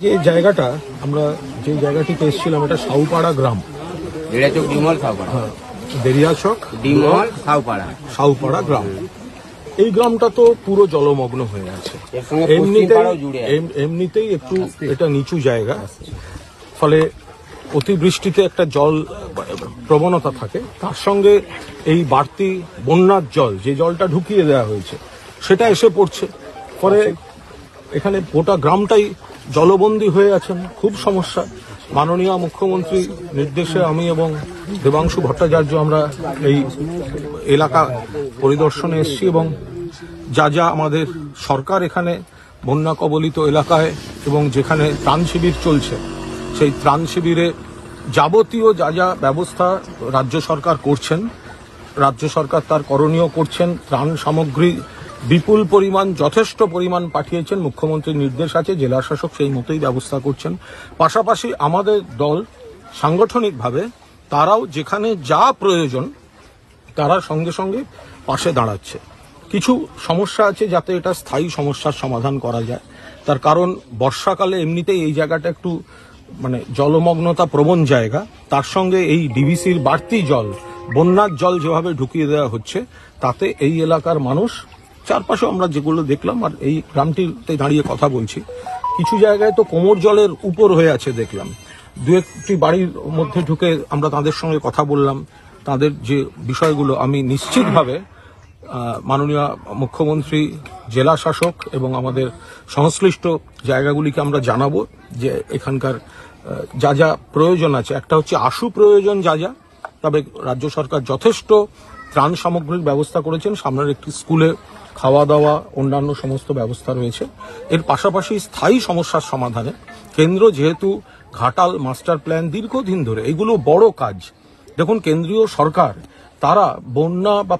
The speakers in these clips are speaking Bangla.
যে জায়গাটা আমরা যে জায়গাটিতে এসেছিলাম এটা সাউপাড়া গ্রাম, বেড়িয়াচক ডিমল সাউপাড়া, বেরিয়াচক ডিমল সাউপাড়া, সাউপাড়া গ্রাম। এই গ্রামটা তো পুরো জলমগ্ন হয়ে আছে। এমনিতেই একটু এটা নিচু জায়গা, ফলে অতিবৃষ্টিতে একটা জল প্রবণতা থাকে। তার সঙ্গে এই বাড়তি বন্যার জল, যে জলটা ঢুকিয়ে দেওয়া হয়েছে, সেটা এসে পড়ছে। ফলে এখানে গোটা গ্রামটাই জলবন্দী হয়ে আছেন, খুব সমস্যা। মাননীয় মুখ্যমন্ত্রী নির্দেশে আমি এবং দেবাংশু ভট্টাচার্য আমরা এই এলাকা পরিদর্শনে এসেছি এবং যা যা আমাদের সরকার এখানে বন্যা কবলিত এলাকায় এবং যেখানে ত্রাণ শিবির চলছে, সেই ত্রাণ শিবিরে যাবতীয় যা যা ব্যবস্থা রাজ্য সরকার করছেন, রাজ্য সরকার তার করণীয় করছেন। ত্রাণ সামগ্রী বিপুল পরিমাণ, যথেষ্ট পরিমাণ পাঠিয়েছেন। মুখ্যমন্ত্রীর নির্দেশ আছে, জেলা শাসক সেই মতোই ব্যবস্থা করছেন। পাশাপাশি আমাদের দল সাংগঠনিকভাবে তারাও যেখানে যা প্রয়োজন তারা সঙ্গে সঙ্গে পাশে দাঁড়াচ্ছে। কিছু সমস্যা আছে যাতে এটা স্থায়ী সমস্যার সমাধান করা যায়। তার কারণ বর্ষাকালে এমনিতেই এই জায়গাটা একটু জলমগ্নতা প্রবণ জায়গা, তার সঙ্গে এই ডিভিসির বাড়তি জল, বন্যার জল যেভাবে ঢুকিয়ে দেওয়া হচ্ছে, তাতে এই এলাকার মানুষ, চারপাশে আমরা যেগুলো দেখলাম আর এই গ্রামটিতে দাঁড়িয়ে কথা বলছি, কিছু জায়গায় তো কোমর জলের উপর হয়ে আছে দেখলাম। দু একটি বাড়ির মধ্যে ঢুকে আমরা তাদের সঙ্গে কথা বললাম। তাদের যে বিষয়গুলো আমি নিশ্চিতভাবে মাননীয় মুখ্যমন্ত্রী, জেলা শাসক এবং আমাদের সংশ্লিষ্ট জায়গাগুলিকে আমরা জানাবো যে এখানকার যা যা প্রয়োজন আছে। একটা হচ্ছে আশু প্রয়োজন যা যা, তবে রাজ্য সরকার যথেষ্ট ত্রাণ সামগ্রীর ব্যবস্থা করেছেন। সামনের একটি স্কুলে খাওয়া দাওয়া, অন্যান্য সমস্ত ব্যবস্থা রয়েছে। এর পাশাপাশি স্থায়ী সমস্যার সমাধানে কেন্দ্র যেহেতু ঘাটাল মাস্টার প্ল্যান দীর্ঘদিন ধরে, এগুলো বড় কাজ। দেখুন, কেন্দ্রীয় সরকার তারা বন্যা বা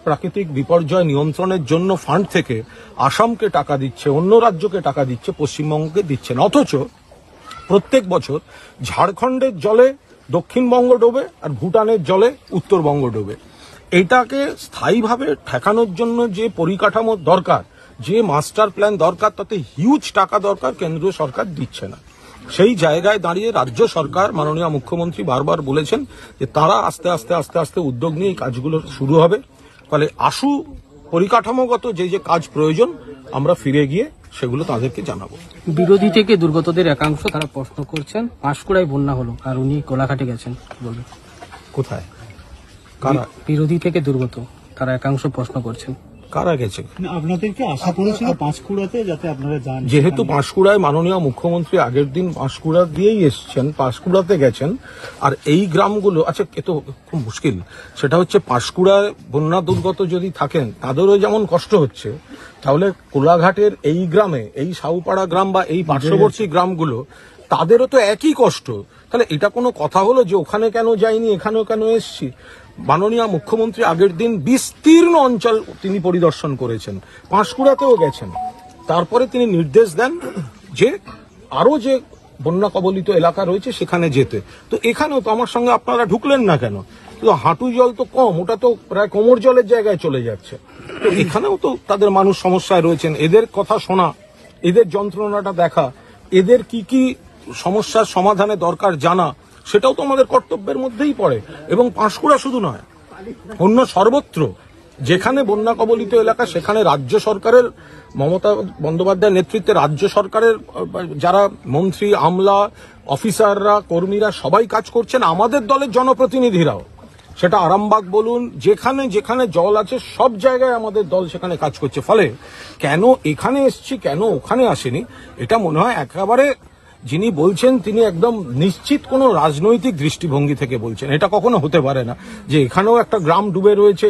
প্রাকৃতিক বিপর্যয় নিয়ন্ত্রণের জন্য ফান্ড থেকে আসামকে টাকা দিচ্ছে, অন্য রাজ্যকে টাকা দিচ্ছে, পশ্চিমবঙ্গকে দিচ্ছে না। অথচ প্রত্যেক বছর ঝাড়খণ্ডের জলে দক্ষিণবঙ্গ ডোবে আর ভুটানের জলে উত্তরবঙ্গ ডোবে। এটাকে স্থায়ীভাবে ঠেকানোর জন্য যে পরিকাঠামো দরকার, যে মাস্টার প্ল্যান দরকার, তাতে হিউজ টাকা দরকার, কেন্দ্রীয় সরকার দিচ্ছে না। সেই জায়গায় দাঁড়িয়ে রাজ্য সরকার, মাননীয় মুখ্যমন্ত্রী বারবার বলেছেন যে তারা আস্তে আস্তে আস্তে আস্তে উদ্যোগ নিয়ে এই কাজগুলো শুরু হবে। ফলে আশু পরিকাঠামোগত যে যে কাজ প্রয়োজন আমরা ফিরে গিয়ে সেগুলো তাদেরকে জানাবো। বিরোধী থেকে দুর্গতদের একাংশ তারা প্রশ্ন করছেন, পাঁশকুড়ায় বন্যা হলো আর উনি কোলাঘাটে গেছেন, বলবেন কোথায়? কারা? বিরোধী থেকে দুর্গত তারা একাংশ প্রশ্ন করছেন, কারা গেছে? আপনাদেরকে আশা করেছিল পাঁশকুড়াতে যাতে আপনারা যান। যেহেতু পাঁশকুড়ায় মাননীয় মুখ্যমন্ত্রী আগের দিন পাঁশকুড়া দিয়েই এসছেন, পাঁশকুড়াতে গেছেন। আর এই গ্রামগুলো, আচ্ছা এ তো খুব মুশকিল, সেটা হচ্ছে পাঁশকুড়ায় বন্যা দুর্গত যদি থাকেন তাদেরও যেমন কষ্ট হচ্ছে, তাহলে কোলাঘাটের এই গ্রামে, এই সাউপাড়া গ্রাম বা এই পার্শ্ববর্তী গ্রামগুলো, তাদেরও তো একই কষ্ট। তাহলে এটা কোনো কথা হলো যে ওখানে কেন যাইনি, এখানেও কেন এসছি? মাননীয় মুখ্যমন্ত্রী আগের দিন বিস্তীর্ণ অঞ্চল তিনি পরিদর্শন করেছেন, পাঁশকুড়াতেও গেছেন। তারপরে তিনি নির্দেশ দেন যে আরো যে বন্যা কবলিত এলাকা রয়েছে সেখানে যেতে। তো এখানেও তো আমার সঙ্গে আপনারা ঢুকলেন না কেন? তো হাঁটু জল তো কম, ওটা তো প্রায় কোমর জলের জায়গায় চলে যাচ্ছে। তো এখানেও তো তাদের মানুষ সমস্যায় রয়েছেন। এদের কথা শোনা, এদের যন্ত্রণাটা দেখা, এদের কি কি সমস্যার সমাধানে দরকার জানা, সেটাও তো আমাদের কর্তব্যের মধ্যেই পড়ে। এবং পাঁশকুড়া শুধু নয়, অন্য সর্বত্র যেখানে বন্যা কবলিত এলাকা, সেখানে রাজ্য সরকারের, মমতা বন্দ্যোপাধ্যায়ের নেতৃত্বে রাজ্য সরকারের যারা মন্ত্রী, আমলা, অফিসাররা, কর্মীরা সবাই কাজ করছেন। আমাদের দলের জনপ্রতিনিধিরাও, সেটা আরামবাগ বলুন, যেখানে যেখানে জল আছে সব জায়গায় আমাদের দল সেখানে কাজ করছে। ফলে কেন এখানে এসছি, কেন ওখানে আসেনি, এটা মনে হয় একেবারে যিনি বলছেন তিনি একদম নিশ্চিত কোনো রাজনৈতিক দৃষ্টিভঙ্গি থেকে বলছেন। এটা কখনো হতে পারে না যে এখানেও একটা গ্রাম ডুবে রয়েছে।